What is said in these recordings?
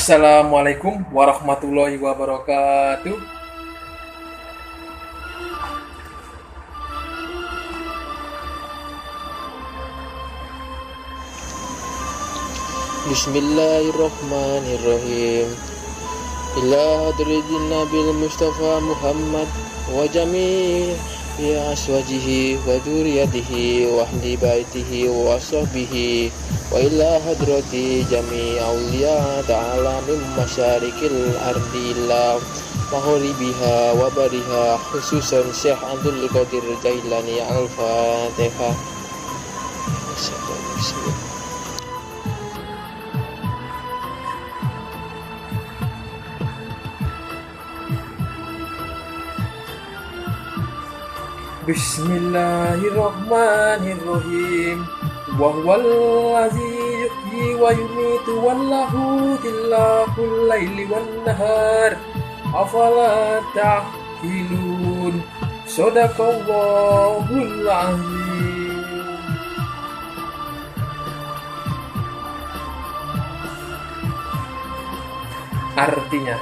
Assalamualaikum warahmatullahi wabarakatuh. Bismillahirrahmanirrahim. Ila hadridin Nabil Mustafa Muhammad wa jami' ya aswajihi wa dzurriyyatihi wa ahli baitihi wa sahbihi wa ila hadrati jami' auliya ta'ala min masyarikil ardi ila maghribiha wa bariha, khususan Syekh Abdul Qadir Jailani. Al-Fatihah. Bismillahirrahmanirrahim. Wa huwal ladzi yuhyi wa yumiitu wallahu tilakul laili wan nahar afala ta'qilun. Shadaqallahul azim. Artinya,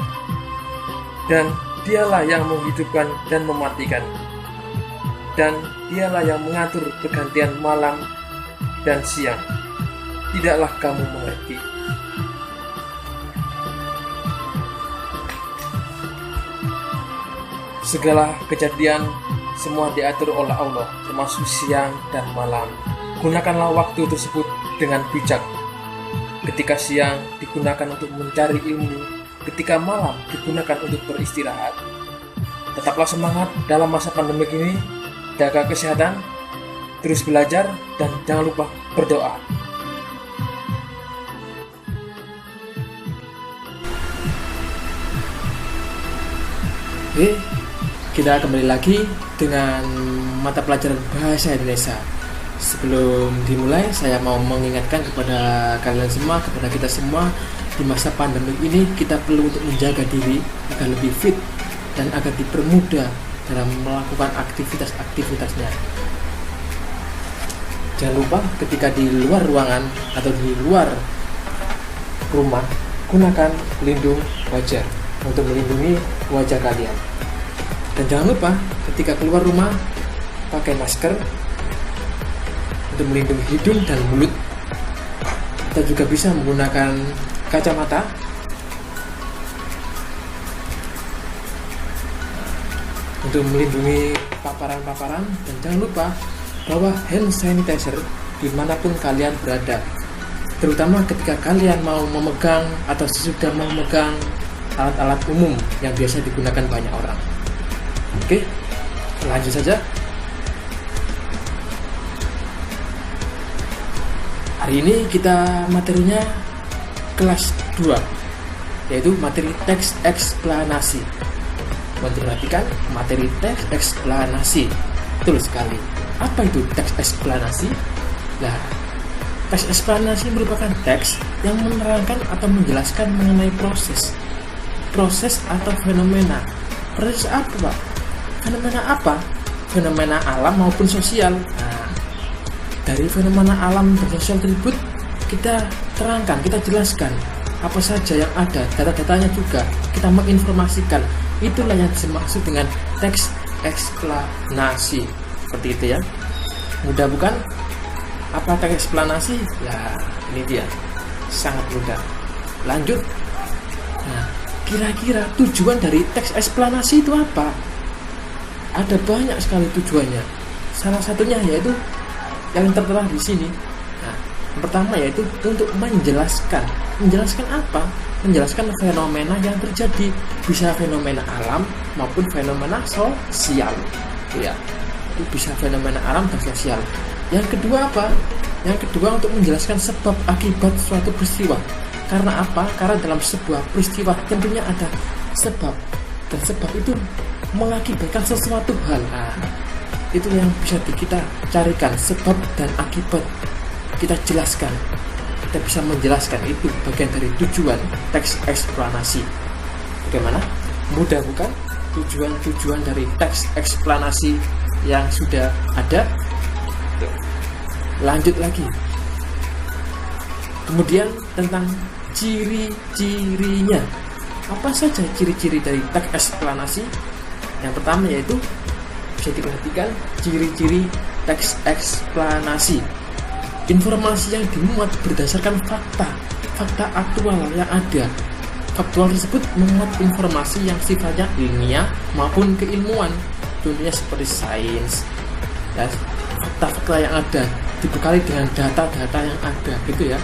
dan dialah yang menghidupkan dan mematikan, dan dialah yang mengatur pergantian malam dan siang. Tidaklah kamu mengerti? Segala kejadian semua diatur oleh Allah, termasuk siang dan malam. Gunakanlah waktu tersebut dengan bijak. Ketika siang digunakan untuk mencari ilmu, ketika malam digunakan untuk beristirahat. Tetaplah semangat dalam masa pandemi ini. Jaga kesehatan, terus belajar, dan jangan lupa berdoa. Oke, kita kembali lagi dengan mata pelajaran Bahasa Indonesia. Sebelum dimulai, saya mau mengingatkan kepada kalian semua, kepada kita semua, di masa pandemi ini kita perlu untuk menjaga diri agar lebih fit dan agar dipermudah dalam melakukan aktivitas-aktivitasnya. Jangan lupa ketika di luar ruangan atau di luar rumah, gunakan pelindung wajah untuk melindungi wajah kalian. Dan jangan lupa ketika keluar rumah, pakai masker untuk melindungi hidung dan mulut. Kita juga bisa menggunakan kacamata untuk melindungi paparan-paparan, dan jangan lupa bawa hand sanitizer dimanapun kalian berada, terutama ketika kalian mau memegang atau sesudah memegang alat-alat umum yang biasa digunakan banyak orang. Oke, lanjut saja. Hari ini kita materinya kelas 2, yaitu materi teks eksplanasi. Memperhatikan materi teks eksplanasi. Betul sekali. Apa itu teks eksplanasi? Nah, teks eksplanasi merupakan teks yang menerangkan atau menjelaskan mengenai proses atau fenomena. Proses apa? Fenomena apa? Fenomena alam maupun sosial. Nah, dari fenomena alam dan sosial tersebut kita terangkan, kita jelaskan apa saja yang ada, data-datanya juga kita menginformasikan. Itulah yang dimaksud dengan teks eksplanasi. Seperti itu ya. Mudah bukan? Apa teks eksplanasi? Ya, ini dia. Sangat mudah. Lanjut. Nah, kira-kira tujuan dari teks eksplanasi itu apa? Ada banyak sekali tujuannya. Salah satunya yaitu yang tertera di sini. Nah, yang pertama yaitu untuk menjelaskan. Menjelaskan apa? Menjelaskan fenomena yang terjadi, bisa fenomena alam maupun fenomena sosial. Ya, itu bisa fenomena alam dan sosial. Yang kedua apa? Yang kedua untuk menjelaskan sebab akibat suatu peristiwa. Karena apa? Karena dalam sebuah peristiwa tentunya ada sebab, dan sebab itu mengakibatkan sesuatu hal. Nah, itu yang bisa kita carikan, sebab dan akibat. Kita jelaskan. Kita bisa menjelaskan, itu bagian dari tujuan teks eksplanasi. Bagaimana? Mudah bukan? Tujuan-tujuan dari teks eksplanasi yang sudah ada. Lanjut lagi. Kemudian tentang ciri-cirinya. Apa saja ciri-ciri dari teks eksplanasi? Yang pertama yaitu bisa diperhatikan ciri-ciri teks eksplanasi. Informasi yang dimuat berdasarkan fakta aktual yang ada. Faktual tersebut memuat informasi yang sifatnya ilmiah maupun keilmuan dunia seperti sains. Ya, fakta-fakta yang ada dibekali dengan data-data yang ada gitu ya.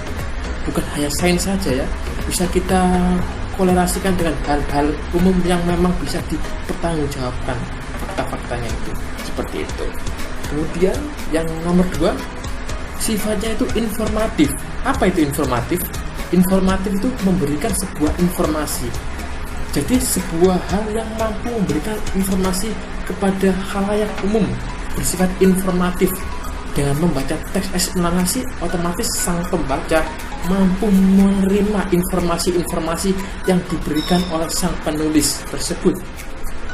Bukan hanya sains saja ya, bisa kita kolerasikan dengan hal-hal umum yang memang bisa dipertanggungjawabkan fakta-faktanya itu, seperti itu. Kemudian yang nomor 2, sifatnya itu informatif. Apa itu informatif? Informatif itu memberikan sebuah informasi. Jadi sebuah hal yang mampu memberikan informasi kepada khalayak umum bersifat informatif. Dengan membaca teks eksplanasi, otomatis sang pembaca mampu menerima informasi-informasi yang diberikan oleh sang penulis tersebut.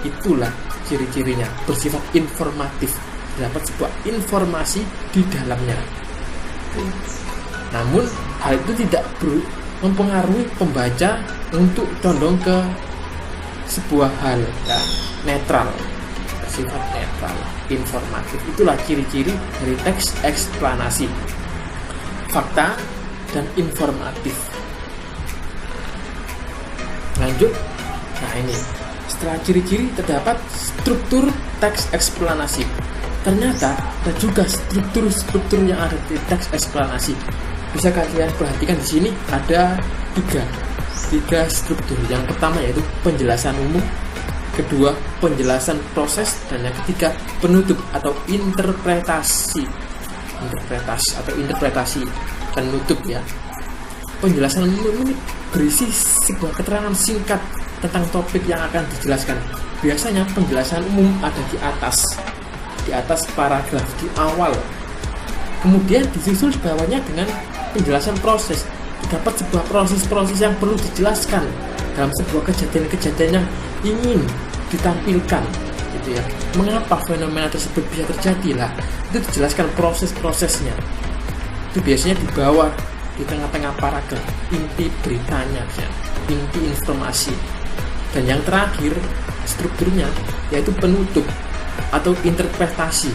Itulah ciri-cirinya, bersifat informatif, dapat sebuah informasi di dalamnya. Namun hal itu tidak mempengaruhi pembaca untuk condong ke sebuah hal ya, netral, bersifat netral, informatif. Itulah ciri-ciri dari teks eksplanasi, fakta dan informatif. Lanjut. Nah ini, setelah ciri-ciri terdapat struktur teks eksplanasi. Ternyata ada juga struktur yang ada di teks eksplanasi. Bisa kalian perhatikan di sini ada tiga struktur. Yang pertama yaitu penjelasan umum, kedua penjelasan proses, dan yang ketiga penutup atau interpretasi penutup ya. Penjelasan umum ini berisi sebuah keterangan singkat tentang topik yang akan dijelaskan. Biasanya penjelasan umum ada di atas paragraf di awal. Kemudian disusul di bawahnya dengan penjelasan proses. Terdapat sebuah proses-proses yang perlu dijelaskan dalam sebuah kejadian-kejadian yang ingin ditampilkan gitu ya. Mengapa fenomena tersebut bisa terjadi lah, itu dijelaskan proses-prosesnya. Itu biasanya di bawah, di tengah-tengah paragraf, inti beritanya ya, inti informasi. Dan yang terakhir strukturnya yaitu penutup atau interpretasi,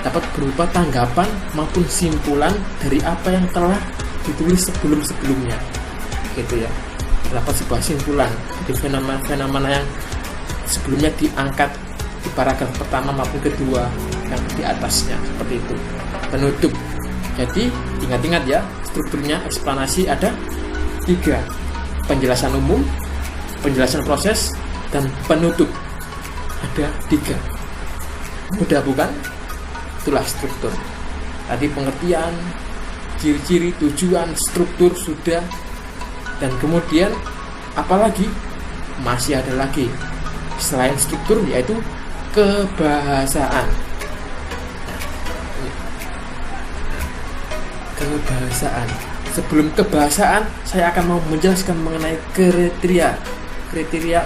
dapat berupa tanggapan maupun simpulan dari apa yang telah ditulis sebelum-sebelumnya gitu ya. Dapat sebuah simpulan dari fenomena yang sebelumnya diangkat di paragraf pertama maupun kedua yang di atasnya, seperti itu. Penutup. Jadi ingat-ingat ya, strukturnya eksplanasi ada 3: penjelasan umum, penjelasan proses, dan penutup. Ada 3. Mudah bukan? Itulah struktur. Tadi pengertian, ciri-ciri, tujuan, struktur sudah. Dan kemudian apalagi? Masih ada lagi selain struktur, yaitu kebahasaan. Kebahasaan. Sebelum kebahasaan, saya akan mau menjelaskan mengenai kriteria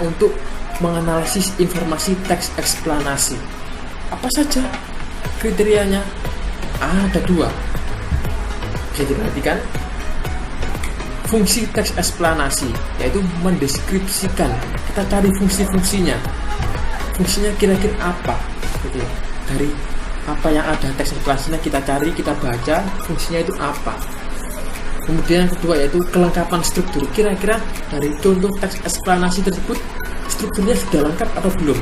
untuk menganalisis informasi teks eksplanasi. Apa saja kriterianya? Ada 2. Bisa diperhatikan. Fungsi teks eksplanasi, yaitu mendeskripsikan. Kita cari fungsi-fungsinya. Fungsinya kira-kira apa? Gitu. Dari apa yang ada teks eksplanasinya kita cari, kita baca, fungsinya itu apa. Kemudian yang kedua yaitu kelengkapan struktur. Kira-kira dari contoh teks eksplanasi tersebut, strukturnya sudah lengkap atau belum?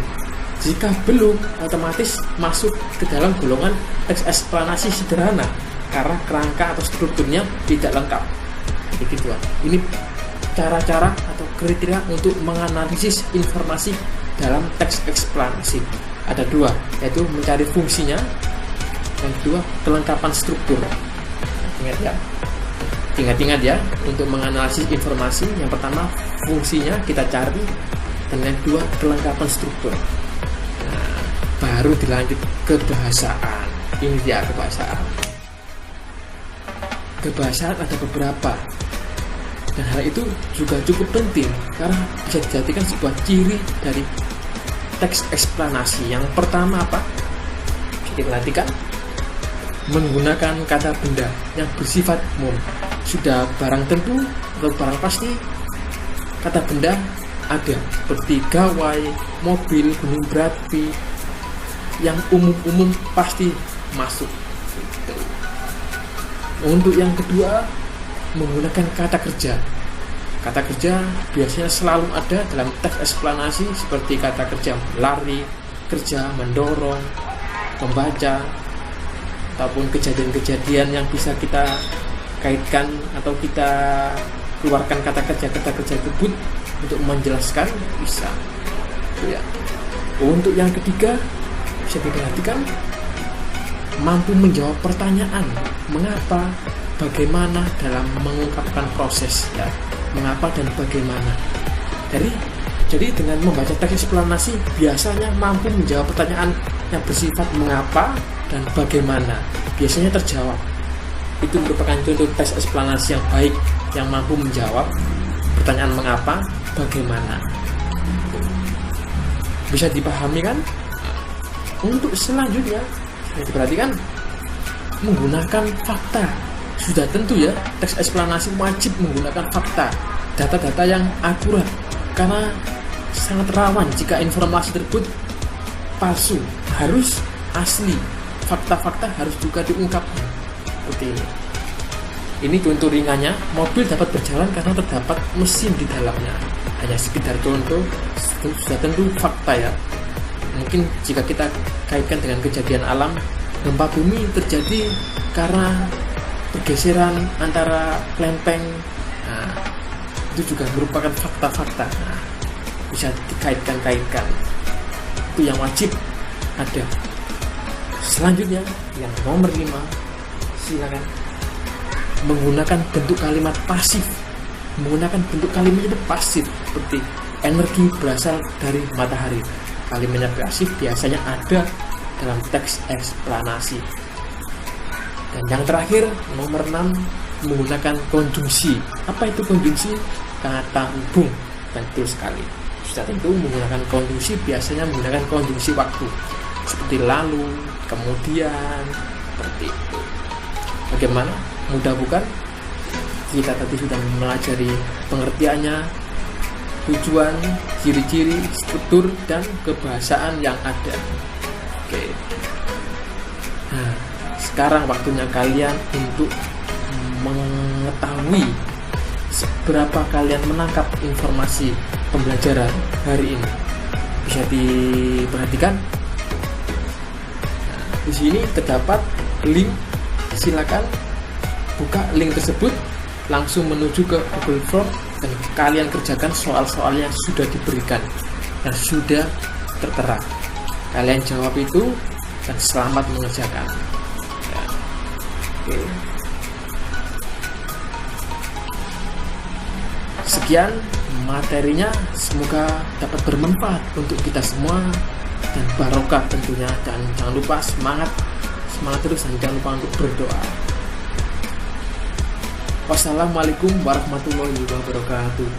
Jika belum, otomatis masuk ke dalam golongan teks eksplanasi sederhana karena kerangka atau strukturnya tidak lengkap. Begitu. Ini cara-cara atau kriteria untuk menganalisis informasi dalam teks eksplanasi. Ada 2, yaitu mencari fungsinya, yang kedua kelengkapan struktur. Ingat ya, untuk menganalisis informasi, yang pertama fungsinya kita cari, dan yang kedua kelengkapan struktur. Baru dilanjut kebahasaan. Ini dia kebahasaan. Kebahasaan ada beberapa, dan hal itu juga cukup penting karena bisa dijadikan sebuah ciri dari teks eksplanasi. Yang pertama apa? Kita perhatikan, menggunakan kata benda yang bersifat umum. sudah barang tentu atau barang pasti, kata benda ada, seperti gawai, mobil, gunung berapi, yang umum-umum pasti masuk. Untuk yang kedua, menggunakan kata kerja. Kata kerja biasanya selalu ada dalam teks eksplanasi, seperti kata kerja lari, kerja, mendorong, membaca, ataupun kejadian-kejadian yang bisa kita kaitkan atau kita keluarkan kata kerja tersebut untuk menjelaskan bisa. Ya. Untuk yang ketiga, bisa diperhatikan mampu menjawab pertanyaan mengapa, bagaimana dalam mengungkapkan proses, ya, mengapa dan bagaimana. Jadi dengan membaca teks eksplanasi biasanya mampu menjawab pertanyaan yang bersifat mengapa dan bagaimana, biasanya terjawab. Itu merupakan contoh teks eksplanasi yang baik, yang mampu menjawab pertanyaan mengapa, bagaimana. Bisa dipahami kan? Untuk selanjutnya, diperhatikan menggunakan fakta. Sudah tentu ya, teks eksplanasi wajib menggunakan fakta, data-data yang akurat, karena sangat rawan jika informasi tersebut palsu. Harus asli, fakta-fakta harus juga diungkapkan. Seperti ini. Ini contoh ringannya, mobil dapat berjalan karena terdapat mesin di dalamnya. Hanya sekedar contoh, sudah tentu fakta ya. Mungkin jika kita kaitkan dengan kejadian alam, gempa bumi terjadi karena pergeseran antara lempeng. Nah, itu juga merupakan fakta-fakta. Nah, bisa dikaitkan-kaitkan. Itu yang wajib ada. Selanjutnya, yang nomor 5, silakan menggunakan bentuk kalimat pasif. Menggunakan bentuk kalimat itu pasif, seperti energi berasal dari matahari. Kalimatnya pasif biasanya ada dalam teks eksplanasi. Dan yang terakhir, nomor 6, menggunakan konjungsi. Apa itu konjungsi? Kata hubung. Betul sekali. Sudah tentu menggunakan konjungsi biasanya menggunakan konjungsi waktu, seperti lalu, kemudian, seperti itu. Bagaimana? Mudah bukan? Kita tadi sudah mempelajari pengertiannya, tujuan, ciri-ciri, struktur, dan kebahasaan yang ada. Oke. Nah, sekarang waktunya kalian untuk mengetahui seberapa kalian menangkap informasi pembelajaran hari ini. Bisa diperhatikan. Nah, di sini terdapat link. Silakan buka link tersebut, langsung menuju ke Google Form dan kalian kerjakan soal-soal yang sudah diberikan, yang sudah tertera. Kalian jawab itu dan selamat mengerjakan. Ya. Oke. Sekian materinya, semoga dapat bermanfaat untuk kita semua dan barokah tentunya. Dan jangan lupa semangat terus dan jangan lupa untuk berdoa. Wassalamualaikum warahmatullahi wabarakatuh.